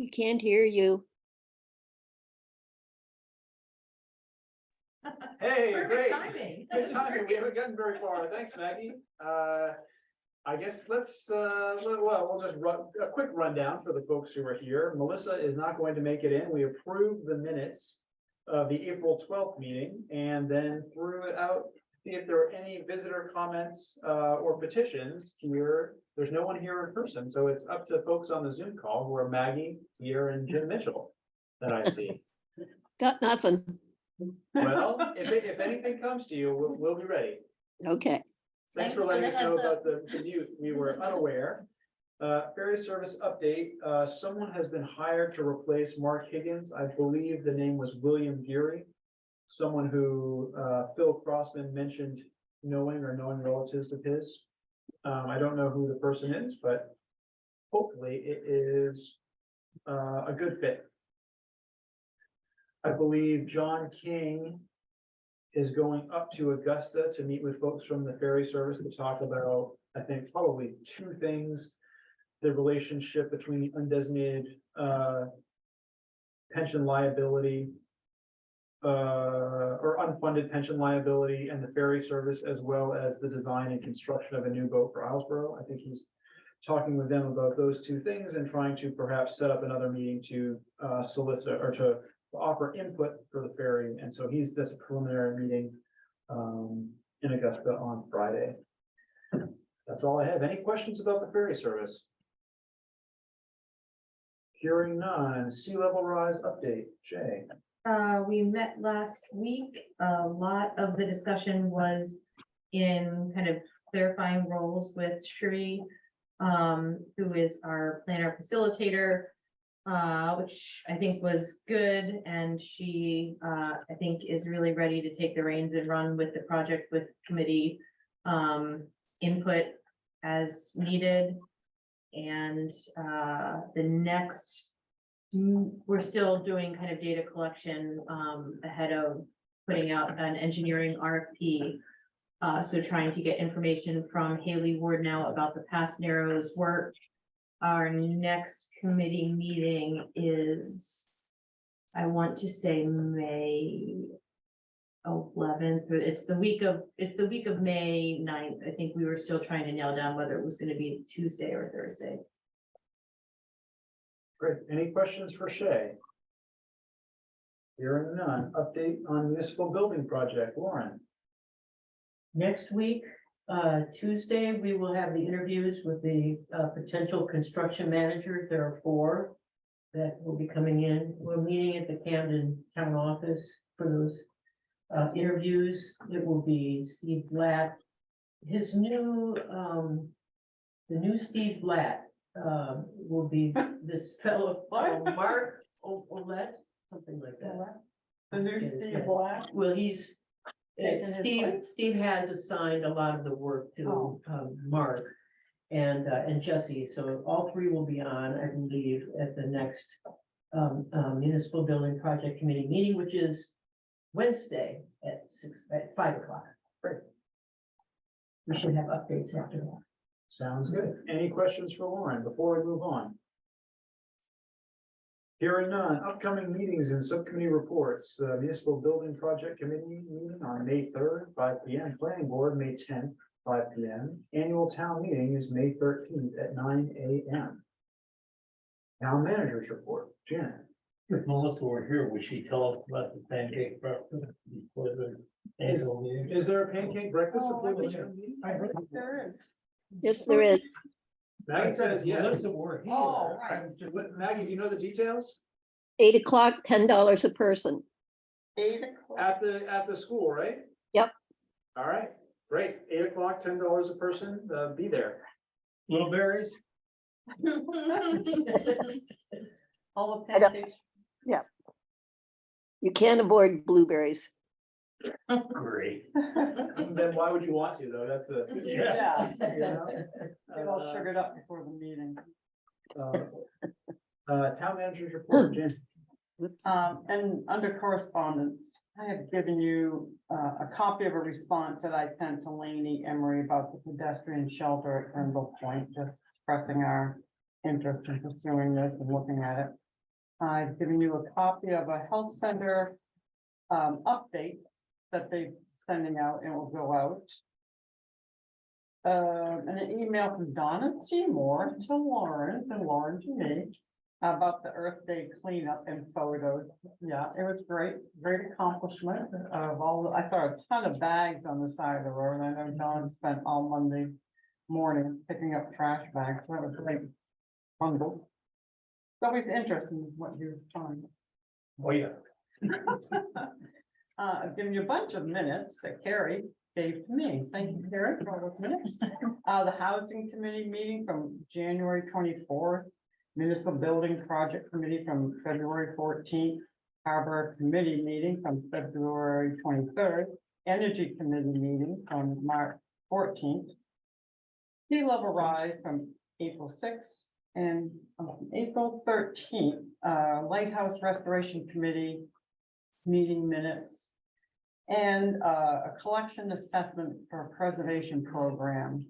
We can't hear you. Hey, Perfect great. timing. Good timing. We haven't gotten very far. Thanks, Maggie. I guess let's, we'll just run a quick rundown for the folks who are here. Melissa is not going to make it in. We approved the minutes of the April 12th meeting and then threw it out. See if there were any visitor comments, or petitions here. There's no one here in person, so it's up to folks on the Zoom call who are Maggie, here, and Jim Mitchell that I see. Got nothing. Well, if anything comes to you, we'll be ready. Okay. Thanks for letting us know about the mute. We were unaware. Ferry service update, someone has been hired to replace Mark Higgins. I believe the name was William Geary. Someone who Phil Crossman mentioned knowing relatives of his. I don't know who the person is, but hopefully it is a good fit. I believe John King is going up to Augusta to meet with folks from the ferry service to talk about, I think, probably two things. The relationship between the undesignated pension liability or unfunded pension liability and the ferry service, as well as the design and construction of a new boat for Islesboro. I think he's talking with them about those two things and trying to perhaps set up another meeting to solicit or to offer input for the ferry. And so that's a preliminary meeting in Augusta on Friday. That's all I have. Any questions about the ferry service? Hearing none. Sea level rise update. Jay. We met last week. A lot of the discussion was in kind of clarifying roles with Shri, who is our planner facilitator, which I think was good. And she, I think, is really ready to take the reins and run with the project with committee input as needed. And the next, we're still doing kind of data collection ahead of putting out an engineering RFP. So trying to get information from Haley Ward now about the past Narrows work. Our next committee meeting is, I want to say May 11th. It's the week of May 9th. I think we were still trying to nail down whether it was going to be Tuesday or Thursday. Great. Any questions for Shay? Hearing none. Update on municipal building project. Lauren. Next week, Tuesday, we will have the interviews with the potential construction managers. There are 4 that will be coming in. We're meeting at the Camden Town Office for those interviews. It will be Steve Blatt. His new, the new Steve Blatt will be this fellow, Mark Olet, something like that. The new Steve Black. Well, he's, Taking his place? Steve has assigned a lot of the work to Mark and Jesse, so all 3 will be on, I believe, at the next municipal building project committee meeting, which is Wednesday at 5 o'clock. We should have updates after that. Sounds good. Any questions for Lauren before we move on? Hearing none. Upcoming meetings and subcommittee reports. Municipal Building Project Committee meeting on May 3rd, 5 p.m. Planning Board, May 10th, 5 p.m. Annual Town Meeting is May 13th at 9 a.m. Town Managers Report. Janet. If Melissa were here, would she tell us about the pancake breakfast before the annual meeting? Is there a pancake breakfast Oh, before the I annual meeting? I think there is. Yes, there is. Maggie says yes. Melissa were here. Oh, right. Maggie, do you know the details? 8 o'clock, $10 a person. 8 o'clock. At the school, right? Yep. All right, great. 8 o'clock, $10 a person. Be there. Blueberries? All the I don't- pancakes. You can't avoid blueberries. Great. Then why would you want to, though? That's a. Yeah. You know? Get all sugared up before the meeting. Town Managers Report. Jen. Whoops. And under correspondence, I have given you a copy of a response that I sent to Lainey Emery about the pedestrian shelter at Grimble Point, just expressing our interest in pursuing this and looking at it. I've given you a copy of a health center update that they're sending out and will go out. And an email from Donna Seymour to Lauren and Lauren to me about the Earth Day cleanup and photos. Yeah, it was great, great accomplishment of all, I saw a ton of bags on the side of the road. And I know Dawn spent all Monday morning picking up trash bags. That was great. Bundle. It's always interesting what you find. Oh, yeah. I've given you a bunch of minutes that Carrie gave to me. Thank you, Carrie, for all those minutes. The Housing Committee meeting from January 24th, Municipal Building Project Committee from February 14th, Harbor Committee meeting from February 23rd, Energy Committee meeting from March 14th, Sea Level Rise from April 6th, and April 13th, Lighthouse Restoration Committee meeting minutes, and a collection assessment for a preservation program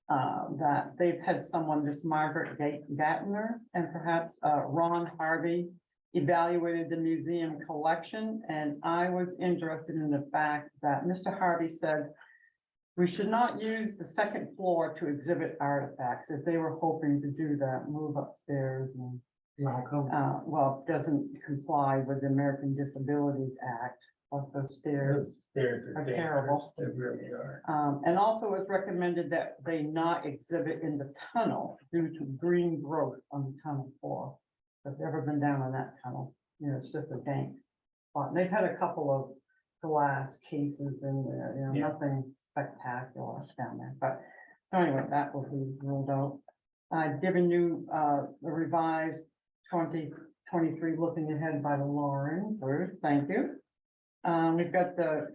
that they've had someone, this Margaret Gatner, and perhaps Ron Harvey evaluated the museum collection, and I was interested in the fact that Mr. Harvey said we should not use the second floor to exhibit artifacts, as they were hoping to do that, move upstairs and well, it doesn't comply with the American Disabilities Act, plus the stairs. Stairs are are terrible. dangerous. They really are. And also it was recommended that they not exhibit in the tunnel due to green growth on the tunnel floor. If you've ever been down on that tunnel, you know, it's just a dank spot. And they've had a couple of glass cases in there, you know, Yeah. nothing spectacular down there, but, so anyway, that will be ruled out. I've given you, the revised 2023 looking ahead by the Lauren, first, thank you. We've got the,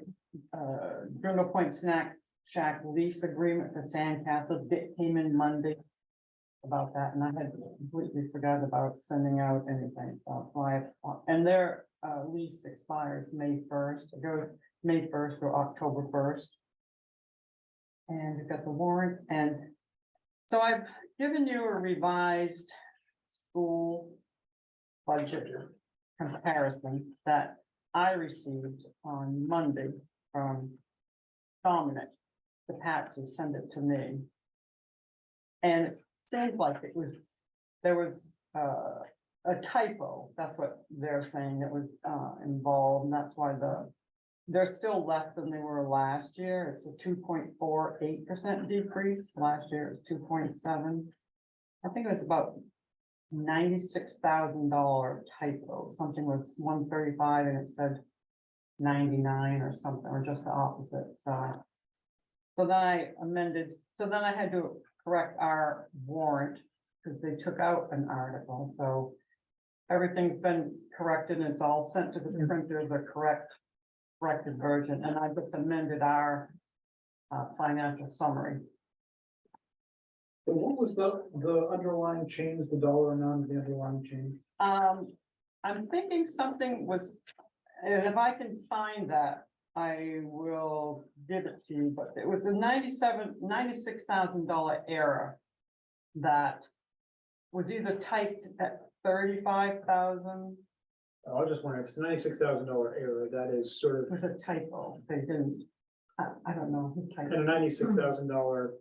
Brindle Point Snack Shack lease agreement for Sandcastle, that came in Monday about that, and I had completely forgot about sending out anything, so that's why, and their, lease expires May 1st, it goes May 1st or October 1st. And we've got the warrant, and so I've given you a revised school budget comparison that I received on Monday from Dominic. The Patsy sent it to me. And it seems like it was, there was a typo, that's what they're saying that was involved, and that's why they're still less than they were last year. It's a 2.48% decrease. Last year it was 2.7. I think it was about $96,000 typo. Something was 135 and it said 99 or something, or just the opposite. So then I amended, so then I had to correct our warrant because they took out an article. So everything's been corrected and it's all sent to the printer, the corrected version, and I just amended our financial summary. So what was the underlying change, the dollar amount of the underlying change? I'm thinking something was, and if I can find that, I will give it to you, but it was a $96,000 error that was either typed at 35,000. I was just wondering, if it's a $96,000 error, that is sort It of, was a typo. They didn't, I don't know who typed and a it. $96,000,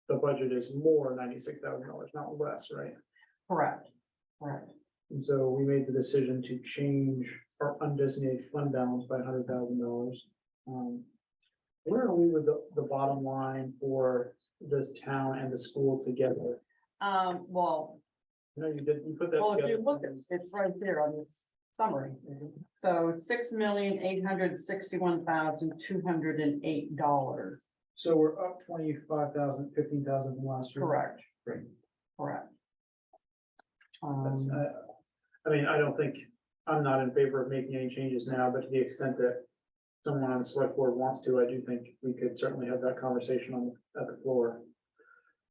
the budget is more $96,000, not less, right? Correct, correct. And so we made the decision to change our undesignated fund balance by $100,000. Where are we with the bottom line for this town and the school together? Well, I know you did, you put that well, if together. you look at, it's right there on this summary. So $6,861,208. So we're up 25,000, 15,000 from last year. Correct. Great. Correct. That's, I mean, I don't think, I'm not in favor of making any changes now, but to the extent that someone on the select board wants to, I do think we could certainly have that conversation at the floor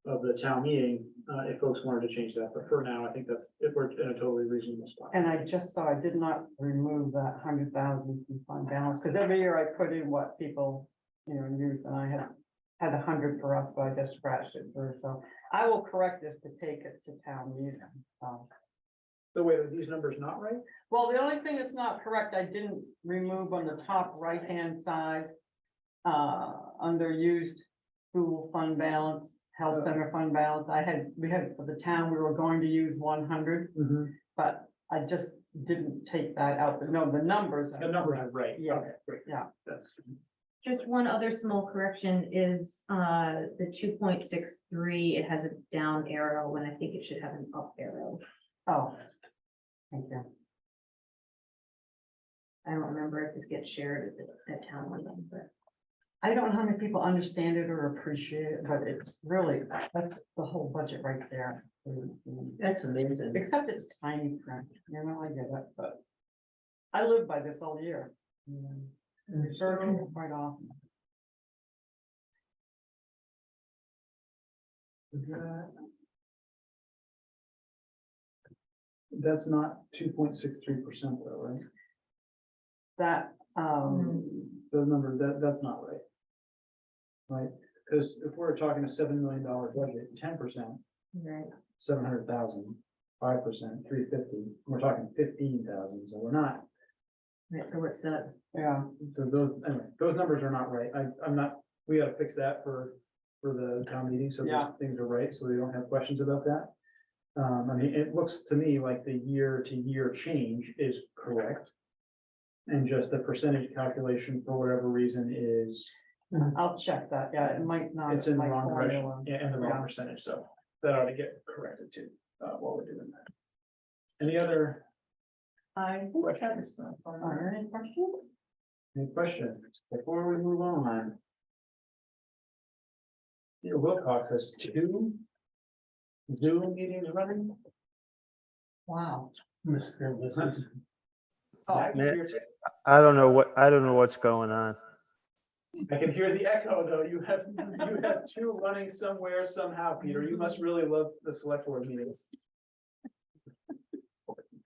of the town meeting, if folks wanted to change that. But for now, I think that's, if we're in a totally reasonable spot. And I just saw, I did not remove that 100,000 from fund balance, because every year I put in what people, you know, use, and I had 100 for us, but I just scratched it through, so I will correct this to take it to town meeting. The way that these numbers not right? Well, the only thing that's not correct, I didn't remove on the top right-hand side. Under used school fund balance, health center fund balance, we had for the town, we were going to use 100, but I just didn't take that out, but no, the numbers. The numbers are right. Yeah, Okay, great. yeah. That's, Just one other small correction is, the 2.63, it has a down arrow when I think it should have an up arrow. Oh. Thank you. I don't remember if this gets shared at town meeting, but. I don't know how many people understand it or appreciate it, but it's really, that's the whole budget right there. That's amazing. Except it's tiny print, you know, I get it, but I live by this all year. Searching quite often. that's not 2.63% though, right? That, The number, that's not right. Right, because if we're talking a $7 million budget, 10%, Right. 700,000, 5%, 350, we're talking 15,000, so we're not, Right, so what's that? yeah, so those, anyway, those numbers are not right. I'm not, we gotta fix that for the town meeting, so Yeah. those things are right, so we don't have questions about that. I mean, it looks to me like the year to year change is correct. And just the percentage calculation for whatever reason is, I'll check that, yeah, it might not. it's in the my wrong direction, formula. yeah, and the wrong Yeah. percentage, so that ought to get corrected too, while we're doing that. Any other questions? Any questions? Any questions before we move on? Peter Wilcox has 2 Zoom meetings running. Wow. Mr. and Mrs. Max is Yeah. here too. I don't know what's going on. I can hear the echo though. You have 2 running somewhere somehow, Peter. You must really love the select board meetings.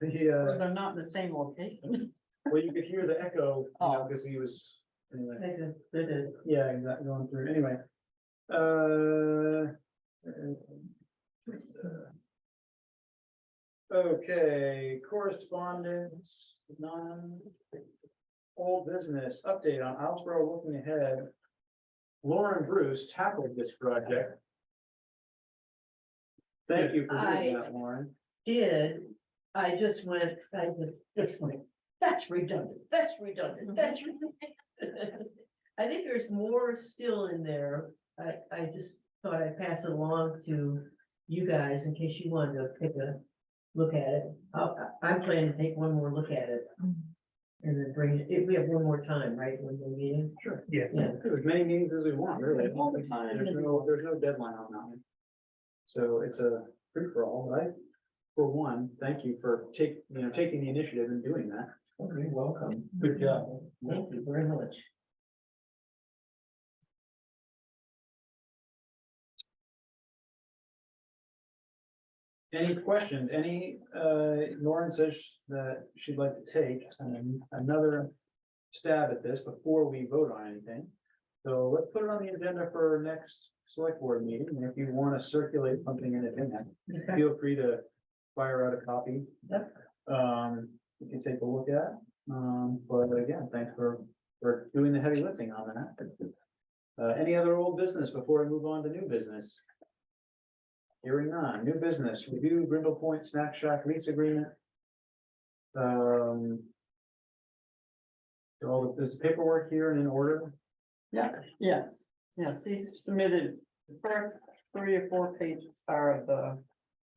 They're not in the same location. Well, you could hear the echo, Oh. because he was, anyway. They did. Yeah, exactly, going through, anyway. Okay, correspondence, none. Old business, update on Owlsboro looking ahead. Lauren Bruce tackled this project. Thank you for doing that, Lauren. I just went, that's redundant, that's redundant, that's redundant. I think there's more still in there. I just thought I'd pass it along to you guys in case you wanted to take a look at it. I'm planning to take one more look at it. And then bring it, if we have one more time, right, when we're meeting? Sure. Yeah. Yeah. As many meetings as we want, really. All the time. There's no deadline on that one. So it's a free for all, right? For one, thank you for taking the initiative and doing that. Okay, welcome. Good job. Thank you very much. Any questions? Lauren says that she'd like to take another stab at this before we vote on anything. So let's put it on the agenda for next select board meeting. And if you want to circulate something in it, feel free to fire out a copy. Yep. You can take a look at. But again, thanks for doing the heavy lifting on that. Any other old business before we move on to new business? Hearing none, new business, review Grindle Point Snack Shack lease agreement. So all this paperwork here and in order. Yeah, yes, he submitted the first 3 or 4 pages are of the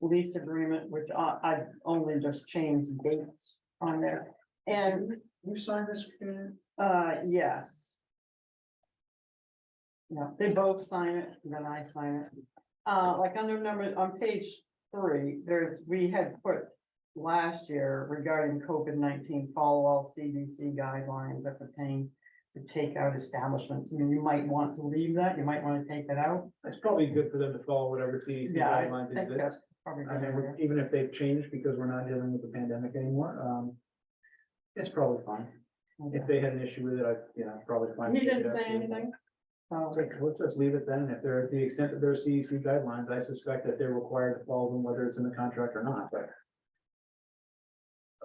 lease agreement, which I only just changed dates on there. And, You signed this? Karen? yes. Yeah, they both sign it, then I sign it. Like under number, on page 3, we had put last year regarding COVID-19, follow all CDC guidelines that pertain to takeout establishments. I mean, you might want to leave that, you might want to take it out. It's probably good for them to follow whatever CDC Yeah, I guidelines think exist. that's probably I good. mean, idea. even if they've changed because we're not dealing with the pandemic anymore, it's probably fine. If they had an issue with it, probably fine. He didn't say anything? Oh, Okay, let's just leave it then. If they're, to the extent that there are CDC guidelines, I suspect that they're required to follow them, whether it's in the contract or not, but.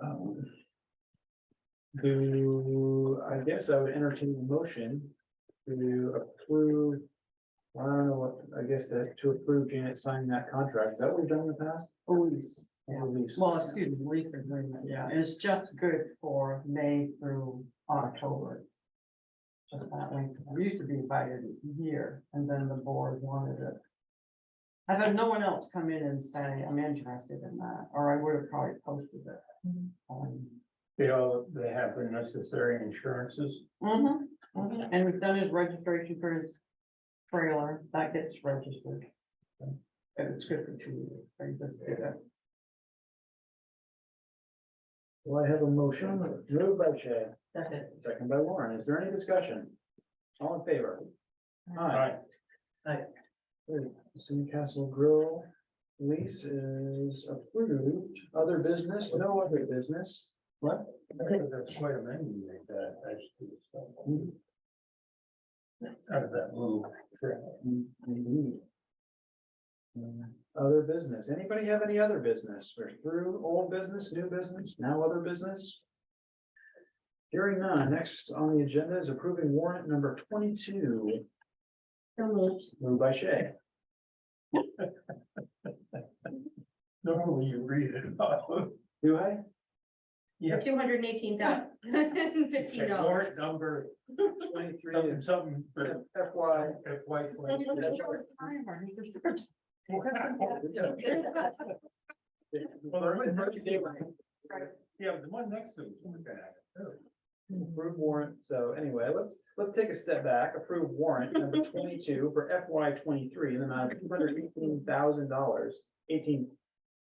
I guess I would entertain a motion to approve. I don't know what, I guess to approve Janet signing that contract. Is that what we've done in the past? Lease. Or lease? Well, excuse me, lease agreement, yeah, it's just good for May through October. Just that way, we used to be invited a year, and then the board wanted it. I've had no one else come in and say, I'm interested in that, or I would have probably posted it. They have the necessary insurances. And we've done his registration for his trailer, that gets registered. And it's good for 2 years. They just did it. Do I have a motion? Moved by Shay, Second. second by Warren. Is there any discussion? All in favor? Aye. City Castle Grill lease is approved. Other business, no other business. What? That's quite a menu like that, actually. Out of that move. Indeed. Other business. Anybody have any other business? We're through old business, new business, now other business? Hearing none. Next on the agenda is approving warrant number 22. Moved by Shay. Normally you read it. Do I? Yeah. $218,015. Warrant number 23 something for FY. FY 20. Yeah, the one next to it. Approve warrant, so anyway, let's take a step back, approve warrant number 22 for FY 23 in the amount of $218,000,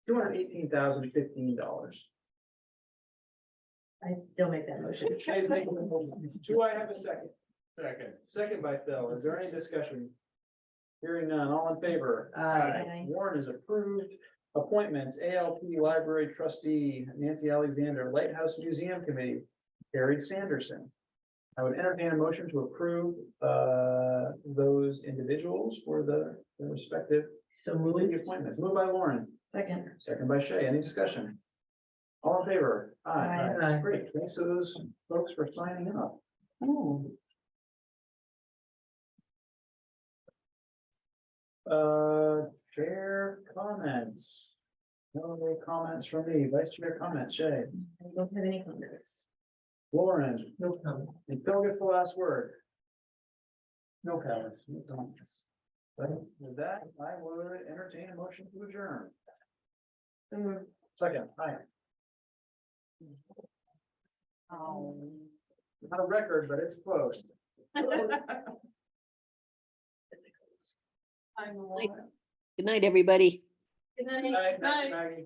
$218,015. I still make that motion. Shay's making the motion. Do I have a second? Second. Second by Phil, is there any discussion? Hearing none, all in favor? Aye. Warrant is approved. Appointments, ALP Library Trustee Nancy Alexander, Lighthouse Museum Committee, Carrie Sanderson. I would entertain a motion to approve those individuals for the respective So committee moved. appointments. Moved by Lauren, Second. second by Shay. Any discussion? All in favor? Aye. Aye. Great. Thanks to those folks for signing up. Chair comments. No more comments from me. Vice Chair comments, Shay. I don't have any comments. Lauren, No comment. and Phil gets the last word. No comments. No comments. With that, I would entertain a motion to adjourn. Second, aye. Not a record, but it's close. Good night, everybody. Good night. Night, Maggie.